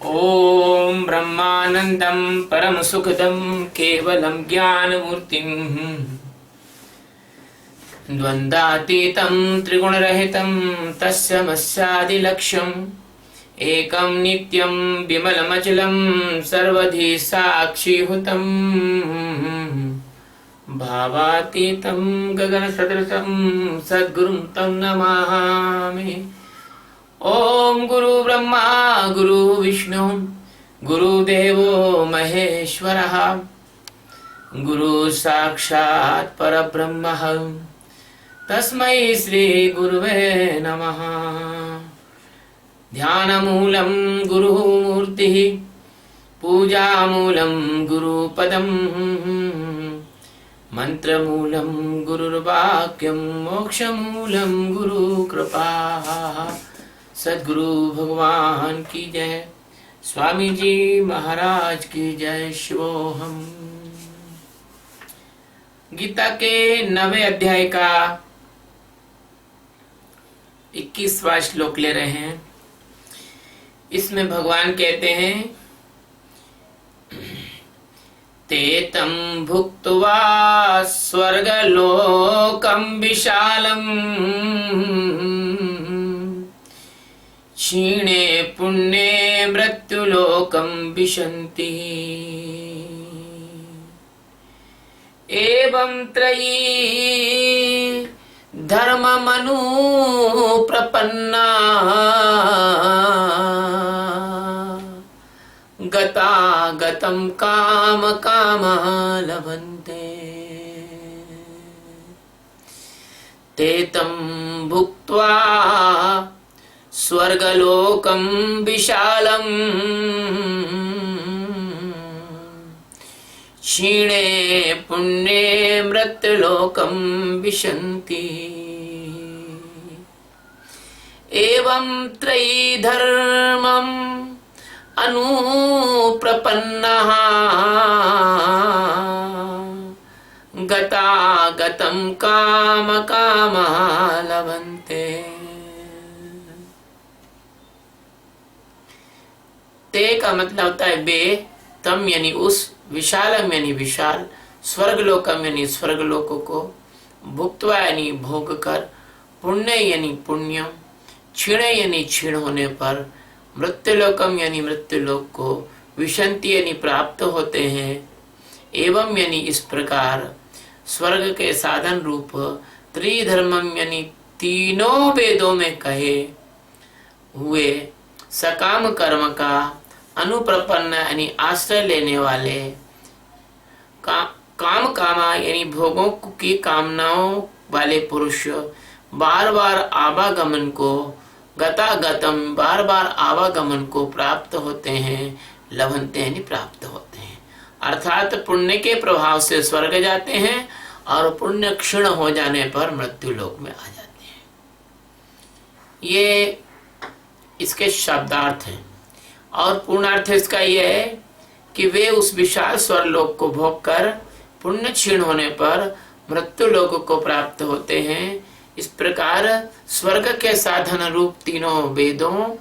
ओम ब्रह्मानंदं परमसुखदं केवलं ज्ञानमूर्तिं द्वन्द्वातीतं त्रिगुणरहितं तस्मैवादिलक्ष्यम् एकं नित्यं विमलमचलं सर्वधी साक्षीभूतं भावातीतं गगनसदृशं सद्गुरुं तं नमामि। ओम गुरु ब्रह्मा गुरु विष्णु गुरुदेवो महेश्वरः गुरु साक्षात् परब्रह्मः तस्मै श्री गुरुवे नमः। ध्यानमूलं गुरुमूर्तिः पूजामूलं गुरुपदम् मंत्रमूलं गुरुर्वाक्यं मोक्षमूलं गुरुकृपा। सद्गुरु भगवान की जय, स्वामी जी महाराज की जय। शिवोहम। गीता के 9वें अध्याय का 21वां श्लोक ले रहे हैं। इसमें भगवान कहते हैं, ते तं भुक्त्वा स्वर्गलोकं विशालम् क्षीणे पुण्ये मृत्युलोकं विशन्ति। एवं त्रयी धर्ममनुप्रपन्ना गतागतं कामकामा लभन्ते। ते तं भुक्त्वा स्वर्गलोकं विशालम् क्षीणे पुण्ये मृत्युलोकं विशन्ति। एवं त्रयी धर्मम् अनुप्रपन्नः गतागतं कामकामा लभन्ते। ते का मतलब होता है बे, तम यानी उस, विशालम यानी विशाल, स्वर्गलोकम यानी स्वर्गलोकों को, भुक्त्वा यानी भोग कर, पुण्य यानी पुण्य, क्षीण यानी क्षीण होने पर, मृत्युलोकम यानी मृत्युलोक को, विशंति यानी प्राप्त होते हैं। एवं यानी इस प्रकार स्वर्ग के साधन रूप, त्रिधर्मम यानी तीनों वेदों में कहे हुए सकाम कर्म का, अनुप्रपन्न यानी आश्रय लेने वाले, काम कामा यानी भोगों की कामनाओं वाले पुरुष बार बार आवागमन को, गतागतम बार बार आवागमन को प्राप्त होते हैं, लभन्ते यानी प्राप्त होते हैं। अर्थात पुण्य के प्रभाव से स्वर्ग जाते हैं और पुण्य क्षीण हो जाने पर मृत्यु लोक में आ जाते हैं। ये इसके शब्दार्थ हैं और पूर्णार्थ इसका यह है कि वे उस विशाल स्वर्गलोक को भोग कर पुण्य क्षीण होने पर मृत्यु लोक को प्राप्त होते हैं। इस प्रकार स्वर्ग के साधन रूप तीनों वेदों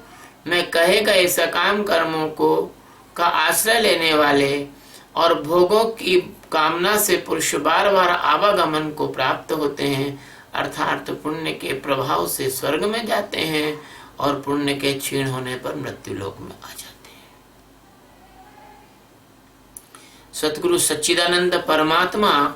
में कहे गए सकाम कर्मों को का आश्रय लेने वाले और भोगों की कामना से पुरुष बार बार आवागमन को प्राप्त होते हैं। अर्थात पुण्य के प्रभाव से स्वर्ग में जाते हैं और पुण्य के क्षीण होने पर मृत्यु लोक में आ जाते हैं। सतगुरु सच्चिदानंद परमात्मा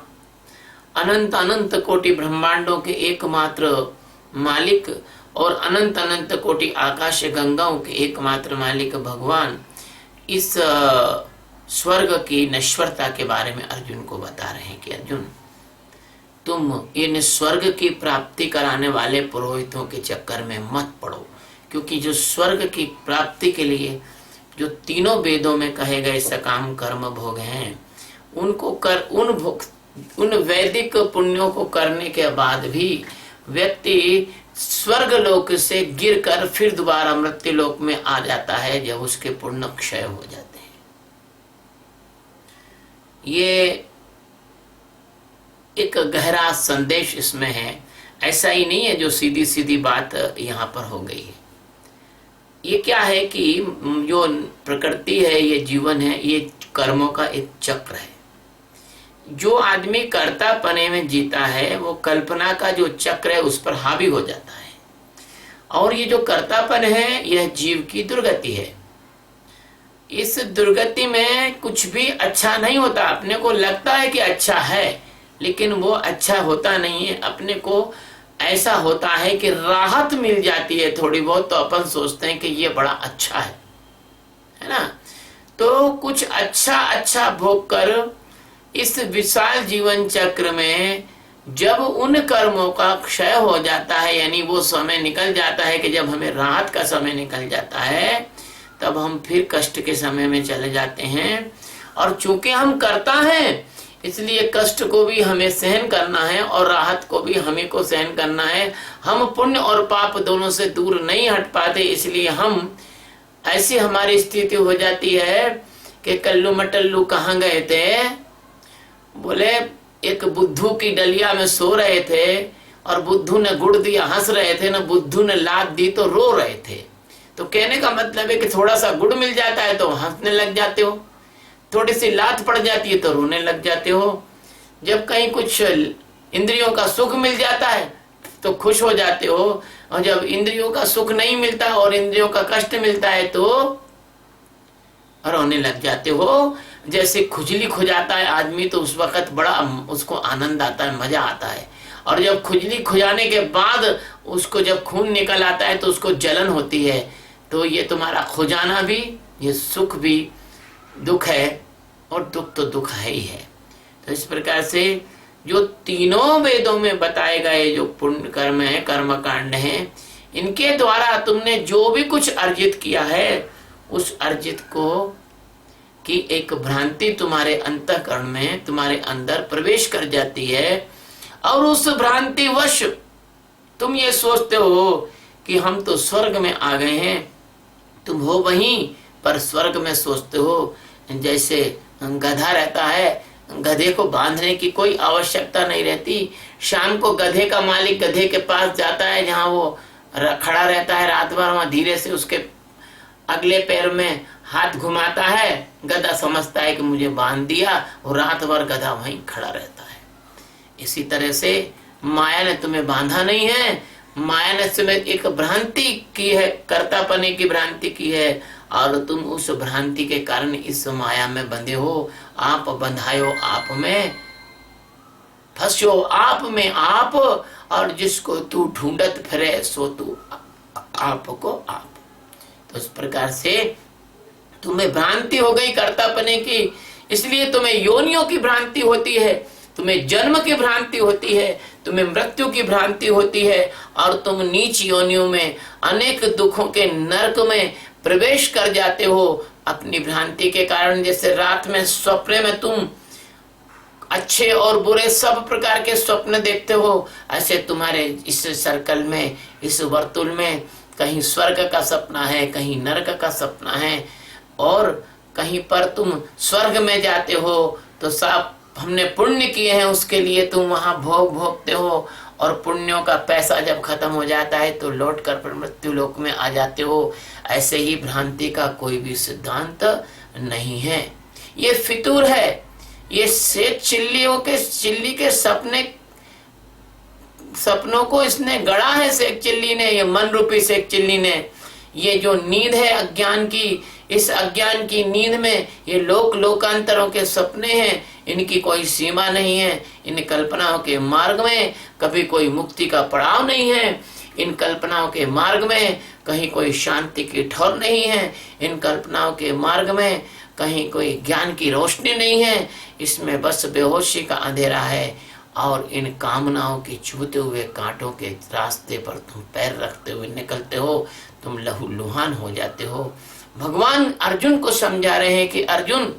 अनंत अनंत कोटि ब्रह्मांडों के एकमात्र मालिक और अनंत अनंत कोटि आकाश गंगाओं के एकमात्र मालिक भगवान इस स्वर्ग की नश्वरता के बारे में अर्जुन को बता रहे हैं कि अर्जुन, तुम इन स्वर्ग की प्राप्ति कराने वाले पुरोहितों के चक्कर में मत पड़ो, क्योंकि जो स्वर्ग की प्राप्ति के लिए जो तीनों वेदों में कहे गए सकाम कर्म भोग हैं, उनको कर उन वैदिक पुण्यों को करने के बाद भी व्यक्ति स्वर्ग लोक से गिरकर फिर दोबारा मृत्यु लोक में आ जाता है जब उसके पुण्य क्षय हो जाते हैं। ये एक गहरा संदेश इसमें है। ऐसा ही नहीं है जो सीधी सीधी बात यहाँ पर हो गई है। ये क्या है कि जो प्रकृति है, ये जीवन है, ये कर्मों का एक चक्र है। जो आदमी कर्ता पने में जीता है वो कल्पना का जो चक्र है उस पर हावी हो जाता है। और ये जो कर्तापन है यह जीव की दुर्गति है। इस दुर्गति में कुछ भी अच्छा नहीं होता। अपने को लगता है कि अच्छा है, लेकिन वो अच्छा होता नहीं है। अपने को ऐसा होता है कि राहत मिल जाती है थोड़ी बहुत, तो अपन सोचते हैं कि ये बड़ा अच्छा है ना। तो कुछ अच्छा अच्छा भोग कर इस विशाल जीवन चक्र में जब उन कर्मों का क्षय हो जाता है, यानी वो समय निकल जाता है कि जब हमें राहत का समय निकल जाता है, तब हम फिर कष्ट के समय में चले जाते हैं। और चूंकि हम करता हैं, इसलिए कष्ट को भी हमें सहन करना है और राहत को भी हमें को सहन करना है। हम पुण्य और पाप दोनों से दूर नहीं हट पाते, इसलिए हम ऐसी हमारी स्थिति हो जाती है कि कल्लू मटल्लू कहाँ गए थे, बोले एक बुद्धू की डलिया में सो रहे थे और बुद्धू ने गुड़ दिया, हंस रहे थे ना, बुद्धू ने लात दी तो रो रहे थे। तो कहने का मतलब है कि थोड़ा सा गुड़ मिल जाता है तो हंसने लग जाते हो, थोड़ी सी लात पड़ जाती है तो रोने लग जाते हो। जब कहीं कुछ इंद्रियों का सुख मिल जाता है तो खुश हो जाते हो, और जब इंद्रियों का सुख नहीं मिलता और इंद्रियों का कष्ट मिलता है तो रोने लग जाते हो। जैसे खुजली खुजाता है आदमी तो उस वक्त बड़ा उसको आनंद आता है, मजा आता है। और जब खुजली खुजाने के बाद उसको जब खून निकल आता है तो उसको जलन होती है। तो ये तुम्हारा खुजाना भी, ये सुख भी दुख है, और दुख तो दुख है ही है। तो इस प्रकार से जो तीनों वेदों में बताए गए जो पुण्य कर्म है, कर्म कांड है, इनके द्वारा तुमने जो भी कुछ अर्जित किया है, उस अर्जित को कि एक भ्रांति तुम्हारे अंतःकरण में, तुम्हारे अंदर प्रवेश कर जाती है। और उस भ्रांति वश तुम ये सोचते हो कि हम तो स्वर्ग में आ गए हैं। तुम हो वहीं, पर स्वर्ग में सोचते हो। जैसे गधा रहता है, गधे को बांधने की कोई आवश्यकता नहीं रहती। शाम को गधे का मालिक गधे के पास जाता है जहां वो खड़ा रहता है रात भर, वहां धीरे से उसके अगले पैर में हाथ घुमाता है। गधा समझता है कि मुझे बांध दिया, और रात भर गधा वहीं खड़ा रहता है। इसी तरह से माया ने तुम्हें बांधा नहीं है, माया ने तुम्हें एक भ्रांति की है, कर्तापने की भ्रांति की है, और तुम उस भ्रांति के कारण इस माया में बंधे हो। आप बंधायो आप में, फंसो आप में आप, और जिसको तू ढूंढत फिरे सो तू आपको आप। तो इस प्रकार से तुम्हें भ्रांति हो गई कर्तापने की, इसलिए तुम्हें योनियों की भ्रांति होती है, तुम्हें जन्म की भ्रांति होती है, तुम्हें मृत्यु की भ्रांति होती है, और तुम नीच योनियों में अनेक दुखों के नरक में प्रवेश कर जाते हो अपनी भ्रांति के कारण। जैसे रात में स्वप्न में तुम अच्छे और बुरे सब प्रकार के स्वप्न देखते हो, ऐसे तुम्हारे इस सर्कल में, इस वर्तुल में कहीं स्वर्ग का सपना है, कहीं नरक का सपना है, और कहीं पर तुम स्वर्ग में जाते हो तो सब हमने पुण्य किए हैं उसके लिए तुम वहां भोग भोगते हो, और पुण्यों का पैसा जब खत्म हो जाता है तो लौट कर मृत्यु लोक में आ जाते हो। ऐसे ही भ्रांति का कोई भी सिद्धांत नहीं है, ये फितूर है। ये शेख चिल्ली के सपनों को इसने गढ़ा है शेख चिल्ली ने, ये मन रूपी शेख चिल्ली ने। ये जो नींद है अज्ञान की, इस अज्ञान की नींद में ये लोकांतरों के सपने हैं, इनकी कोई सीमा नहीं है। इन कल्पनाओं के मार्ग में कभी कोई मुक्ति का पड़ाव नहीं है। इन कल्पनाओं के मार्ग में कहीं कोई शांति की ठौर नहीं है। इन कल्पनाओं के मार्ग में कहीं कोई ज्ञान की रोशनी नहीं है। इसमें बस बेहोशी का अंधेरा है, और इन कामनाओं की चुभते हुए कांटों के रास्ते पर तुम पैर रखते हुए निकलते हो, तुम लहूलुहान हो जाते हो। भगवान अर्जुन को समझा रहे हैं कि अर्जुन,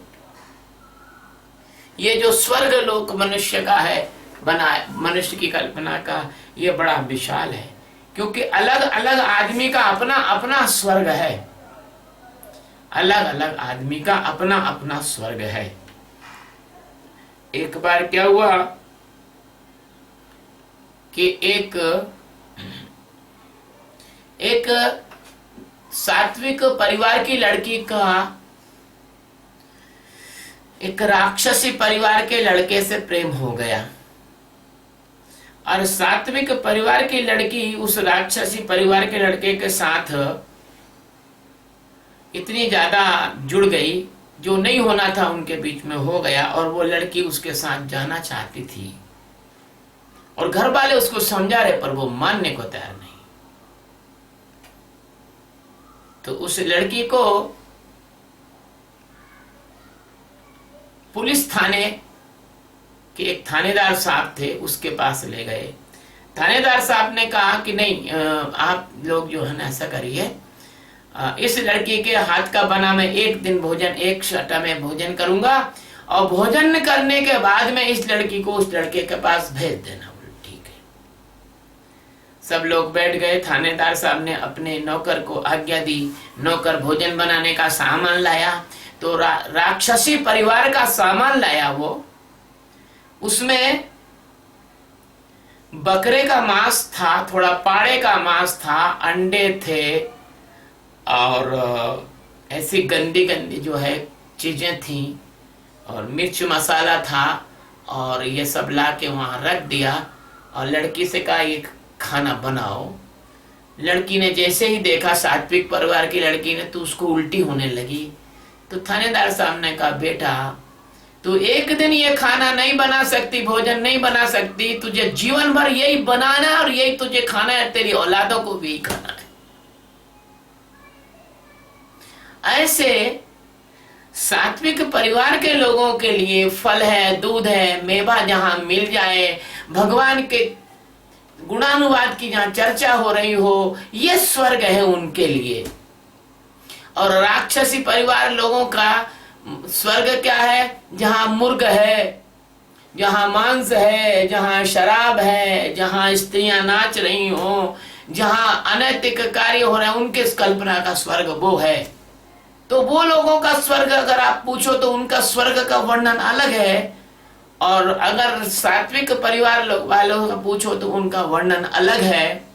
ये जो स्वर्ग लोक मनुष्य का है बना, मनुष्य की कल्पना का, ये बड़ा विशाल है, क्योंकि अलग अलग आदमी का अपना अपना स्वर्ग है। अलग अलग आदमी का अपना अपना स्वर्ग है। एक बार क्या हुआ कि एक सात्विक परिवार की लड़की का एक राक्षसी परिवार के लड़के से प्रेम हो गया और सात्विक परिवार की लड़की उस राक्षसी परिवार के लड़के के साथ इतनी ज्यादा जुड़ गई, जो नहीं होना था उनके बीच में हो गया, और वो लड़की उसके साथ जाना चाहती थी और घर वाले उसको समझा रहे पर वो मानने को तैयार नहीं। तो उस लड़की को पुलिस थाने के एक थानेदार साहब थे, उसके पास ले गए। थानेदार साहब ने कहा कि नहीं, आप लोग जो है ना ऐसा करिए, इस लड़की के हाथ का बना मैं एक दिन भोजन, एक सटा में भोजन करूंगा और भोजन करने के बाद में इस लड़की को उस लड़के के पास भेज देना। ठीक है। सब लोग बैठ गए। थानेदार साहब ने अपने नौकर को आज्ञा दी, नौकर भोजन बनाने का सामान लाया। तो राक्षसी परिवार का सामान लाया वो, उसमें बकरे का मांस था, थोड़ा पाड़े का मांस था, अंडे थे और ऐसी गंदी गंदी जो है चीजें थी और मिर्च मसाला था, और ये सब ला के वहां रख दिया और लड़की से कहा ये खाना बनाओ। लड़की ने जैसे ही देखा, सात्विक परिवार की लड़की ने, तो उसको उल्टी होने लगी। तो थानेदार साहब ने कहा बेटा तू एक दिन ये खाना नहीं बना सकती, भोजन नहीं बना सकती, तुझे जीवन भर यही बनाना है और यही तुझे खाना है, तेरी औलादों को भी खाना है। ऐसे सात्विक परिवार के लोगों के लिए फल है, दूध है, मेवा जहां मिल जाए, भगवान के गुणानुवाद की जहां चर्चा हो रही हो, ये स्वर्ग है उनके लिए। और राक्षसी परिवार लोगों का स्वर्ग क्या है? जहां मुर्ग है, जहां मांस है, जहां शराब है, जहां स्त्रियां नाच रही हो, जहां अनैतिक कार्य हो रहे हैं, उनके कल्पना का स्वर्ग वो है। तो वो लोगों का स्वर्ग अगर आप पूछो तो उनका स्वर्ग का वर्णन अलग है, और अगर सात्विक परिवार वालों का पूछो तो उनका वर्णन अलग है।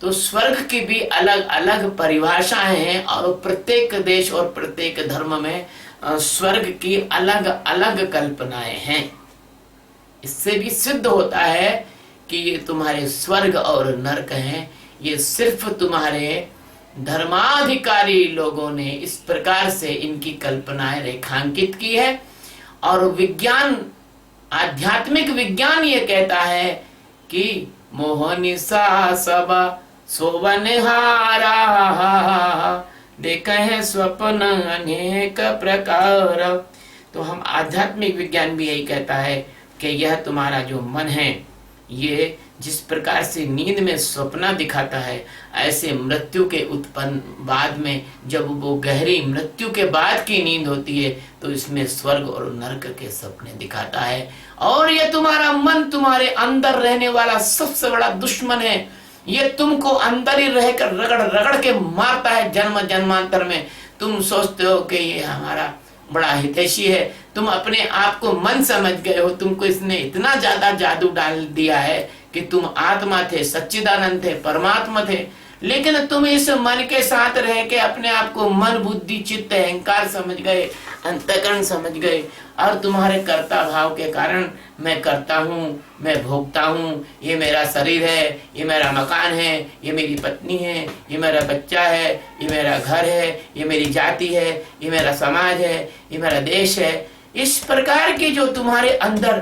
तो स्वर्ग की भी अलग अलग परिभाषाएं हैं और प्रत्येक देश और प्रत्येक धर्म में स्वर्ग की अलग अलग कल्पनाएं हैं। इससे भी सिद्ध होता है कि ये तुम्हारे स्वर्ग और नरक हैं, ये सिर्फ तुम्हारे धर्माधिकारी लोगों ने इस प्रकार से इनकी कल्पनाएं रेखांकित की है। और विज्ञान, आध्यात्मिक विज्ञान ये कहता है कि मोहनिसा सब सोवनहारा देखे हैं स्वप्न अनेक प्रकार। तो हम आध्यात्मिक विज्ञान भी यही कहता है कि यह तुम्हारा जो मन है, ये जिस प्रकार से नींद में स्वप्न दिखाता है, ऐसे मृत्यु के उत्पन्न बाद में जब वो गहरी मृत्यु के बाद की नींद होती है तो इसमें स्वर्ग और नरक के सपने दिखाता है। और ये तुम्हारा मन तुम्हारे अंदर रहने वाला सबसे बड़ा दुश्मन है। ये तुमको अंदर ही रहकर रगड़ रगड़ के मारता है जन्म जन्मांतर में। तुम सोचते हो कि ये हमारा बड़ा हितैषी है, तुम अपने आप को मन समझ गए हो, तुमको इसने इतना ज्यादा जादू डाल दिया है कि तुम आत्मा थे, सच्चिदानंद थे, परमात्मा थे, लेकिन तुम इस मन के साथ रह के अपने आप को मन, बुद्धि, चित्त, अहंकार समझ गए, अंतःकरण समझ गए, और तुम्हारे कर्ता भाव के कारण मैं करता हूँ, मैं भोगता हूँ, ये मेरा शरीर है, ये मेरा मकान है, ये मेरी पत्नी है, ये मेरा बच्चा है, ये मेरा घर है, ये मेरी जाति है, ये मेरा समाज है, ये मेरा देश है। इस प्रकार की जो तुम्हारे अंदर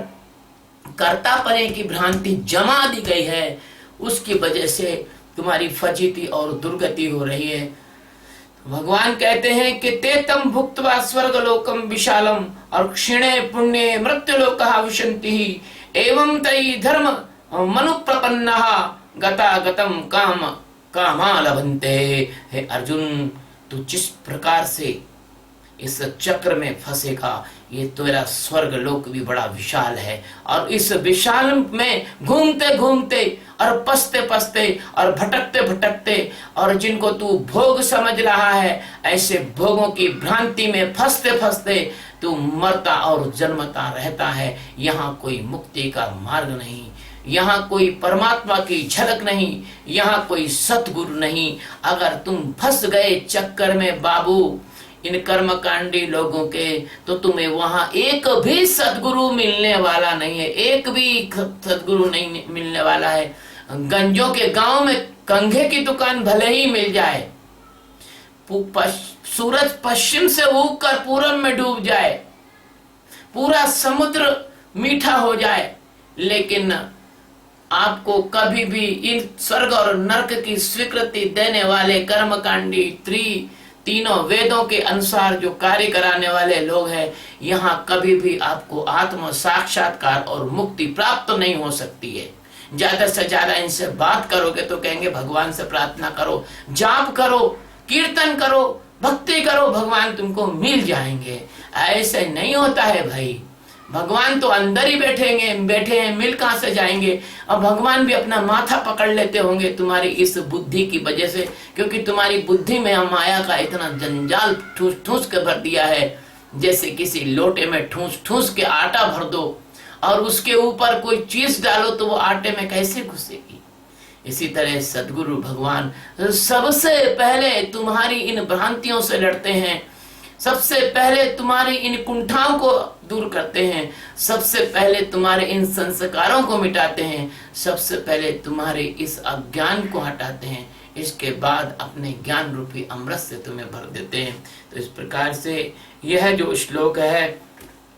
कर्तापने की भ्रांति जमा दी गई है, उसकी वजह से तुम्हारी फजीती और दुर्गति हो रही है। भगवान कहते हैं कि ते तम भुक्त्वा स्वर्ग लोकम विशालम और क्षीणे पुण्य मृत्यु लोकः विशन्ति एवं तई धर्म मनु प्रपन्नः गता गतम काम कामा लभन्ते। हे अर्जुन, तू जिस प्रकार से इस चक्र में फंसेगा, ये तेरा स्वर्ग लोक भी बड़ा विशाल है, और इस विशाल में घूमते घूमते और पसते पसते और भटकते भटकते और जिनको तू भोग समझ रहा है, ऐसे भोगों की भ्रांति में फंसते फंसते तू मरता और जन्मता रहता है। यहाँ कोई मुक्ति का मार्ग नहीं, यहाँ कोई परमात्मा की झलक नहीं, यहाँ कोई सतगुरु नहीं। अगर तुम फंस गए चक्कर में बाबू इन कर्मकांडी लोगों के, तो तुम्हें वहां एक भी सदगुरु मिलने वाला नहीं है, एक भी सदगुरु नहीं मिलने वाला है। गंजों के गांव में कंघे की दुकान भले ही मिल जाए, सूरज पश्चिम से उगकर पूरब में डूब जाए, पूरा समुद्र मीठा हो जाए, लेकिन आपको कभी भी इन स्वर्ग और नरक की स्वीकृति देने वाले कर्मकांडी तीनों वेदों के अनुसार जो कार्य कराने वाले लोग हैं, यहाँ कभी भी आपको आत्म साक्षात्कार और मुक्ति प्राप्त नहीं हो सकती है। ज्यादा से ज्यादा इनसे बात करोगे तो कहेंगे भगवान से प्रार्थना करो, जाप करो, कीर्तन करो, भक्ति करो, भगवान तुमको मिल जाएंगे। ऐसे नहीं होता है भाई। भगवान तो अंदर ही बैठे हैं, मिल कहां से जाएंगे। और भगवान भी अपना माथा पकड़ लेते होंगे तुम्हारी इस बुद्धि की वजह से, क्योंकि तुम्हारी बुद्धि में माया का इतना जंजाल ठूस ठूस के भर दिया है। जैसे किसी लोटे में ठूस ठूस के आटा भर दो और उसके ऊपर कोई चीज डालो तो वो आटे में कैसे घुसेगी। इसी तरह सदगुरु भगवान सबसे पहले तुम्हारी इन भ्रांतियों से लड़ते हैं, सबसे पहले तुम्हारी इन कुंठाओं को दूर करते हैं, सबसे पहले तुम्हारे इन संस्कारों को मिटाते हैं, सबसे पहले तुम्हारे इस अज्ञान को हटाते हैं, इसके बाद अपने ज्ञान रूपी अमृत से तुम्हें भर देते हैं। तो इस प्रकार से यह जो श्लोक है,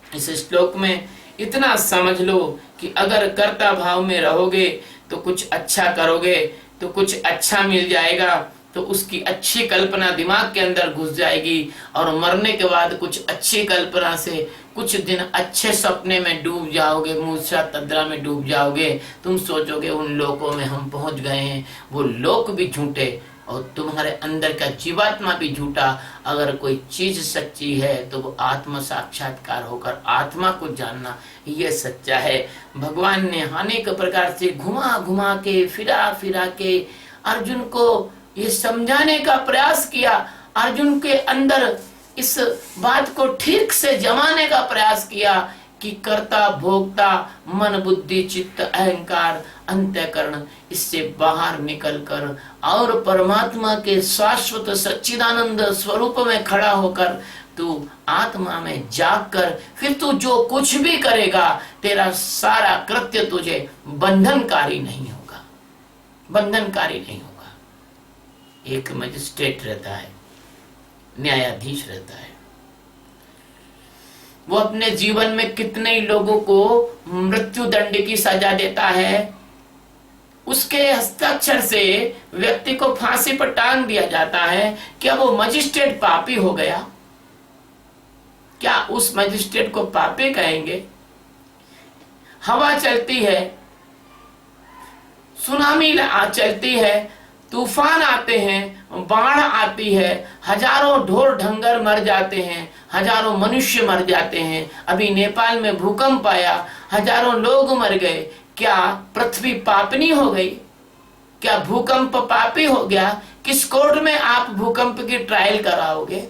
इस श्लोक में इतना समझ लो कि अगर कर्ता भाव में रहोगे तो कुछ अच्छा करोगे तो कुछ अच्छा मिल जाएगा, तो उसकी अच्छी कल्पना दिमाग के अंदर घुस जाएगी और मरने के बाद कुछ अच्छी कल्पना से कुछ दिन अच्छे सपने में डूब जाओगे, मूर्छा तद्रा में डूब जाओगे। तुम सोचोगे उन लोकों में हम पहुंच गए हैं, वो लोक भी झूठे और तुम्हारे अंदर का जीवात्मा भी झूठा। अगर कोई चीज सच्ची है तो वो आत्म साक्षात्कार होकर आत्मा को जानना, ये सच्चा है। भगवान ने अनेक प्रकार से घुमा घुमा के फिरा फिरा के अर्जुन को ये समझाने का प्रयास किया, अर्जुन के अंदर इस बात को ठीक से जमाने का प्रयास किया कि कर्ता भोक्ता मन बुद्धि चित्त अहंकार अंतःकरण, इससे बाहर निकलकर और परमात्मा के शाश्वत सच्चिदानंद स्वरूप में खड़ा होकर तू आत्मा में जागकर फिर तू जो कुछ भी करेगा, तेरा सारा कृत्य तुझे बंधनकारी नहीं होगा, बंधनकारी नहीं होगा। एक मजिस्ट्रेट रहता है, न्यायाधीश रहता है, वो अपने जीवन में कितने ही लोगों को मृत्यु दंड की सजा देता है। उसके हस्ताक्षर से व्यक्ति को फांसी पर टांग दिया जाता है। क्या वो मजिस्ट्रेट पापी हो गया? क्या उस मजिस्ट्रेट को पापी कहेंगे? हवा चलती है, सुनामी चलती है, तूफान आते हैं, बाढ़ आती है, हजारों ढोर ढंगर मर जाते हैं, हजारों मनुष्य मर जाते हैं। अभी नेपाल में भूकंप आया, हजारों लोग मर गए। क्या पृथ्वी पापनी हो गई? क्या भूकंप पापी हो गया? किस कोर्ट में आप भूकंप की ट्रायल कराओगे?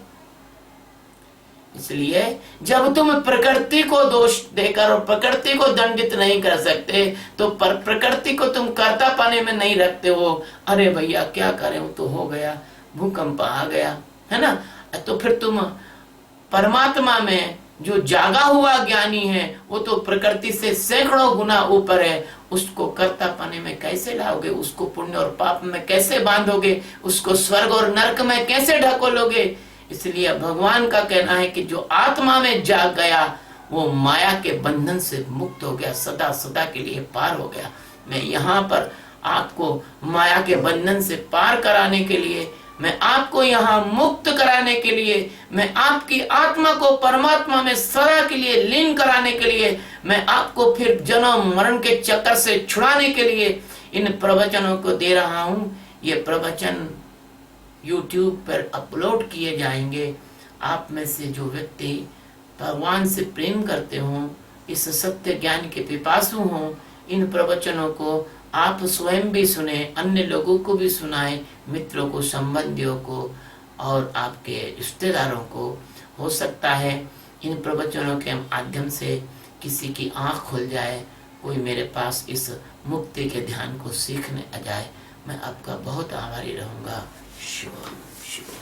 इसलिए जब तुम प्रकृति को दोष देकर और प्रकृति को दंडित नहीं कर सकते तो प्रकृति को तुम कर्ता पाने में नहीं रखते हो। अरे भैया क्या करें, वो तो हो गया, भूकंप आ गया, है ना। तो फिर तुम परमात्मा में जो जागा हुआ ज्ञानी है वो तो प्रकृति से सैकड़ों गुना ऊपर है, उसको कर्ता पाने में कैसे लाओगे? उसको पुण्य और पाप में कैसे बांधोगे? उसको स्वर्ग और नरक में कैसे ढकोलोगे? इसलिए भगवान का कहना है कि जो आत्मा में जाग गया वो माया के बंधन से मुक्त हो गया, सदा सदा के लिए पार हो गया। मैं यहाँ पर आपको माया के बंधन से पार कराने के लिए, मैं आपको यहाँ मुक्त कराने के लिए, मैं आपकी आत्मा को परमात्मा में सदा के लिए लीन कराने के लिए, मैं आपको फिर जन्म मरण के चक्कर से छुड़ाने के लिए इन प्रवचनों को दे रहा हूँ। ये प्रवचन YouTube पर अपलोड किए जाएंगे। आप में से जो व्यक्ति भगवान से प्रेम करते हो, इस सत्य ज्ञान के पिपासु हो, इन प्रवचनों को आप स्वयं भी सुने, अन्य लोगों को भी सुनाए, मित्रों को, संबंधियों को और आपके रिश्तेदारों को। हो सकता है इन प्रवचनों के माध्यम से किसी की आंख खुल जाए, कोई मेरे पास इस मुक्ति के ध्यान को सीखने आ जाए। मैं आपका बहुत आभारी रहूँगा। शिवम शिवम।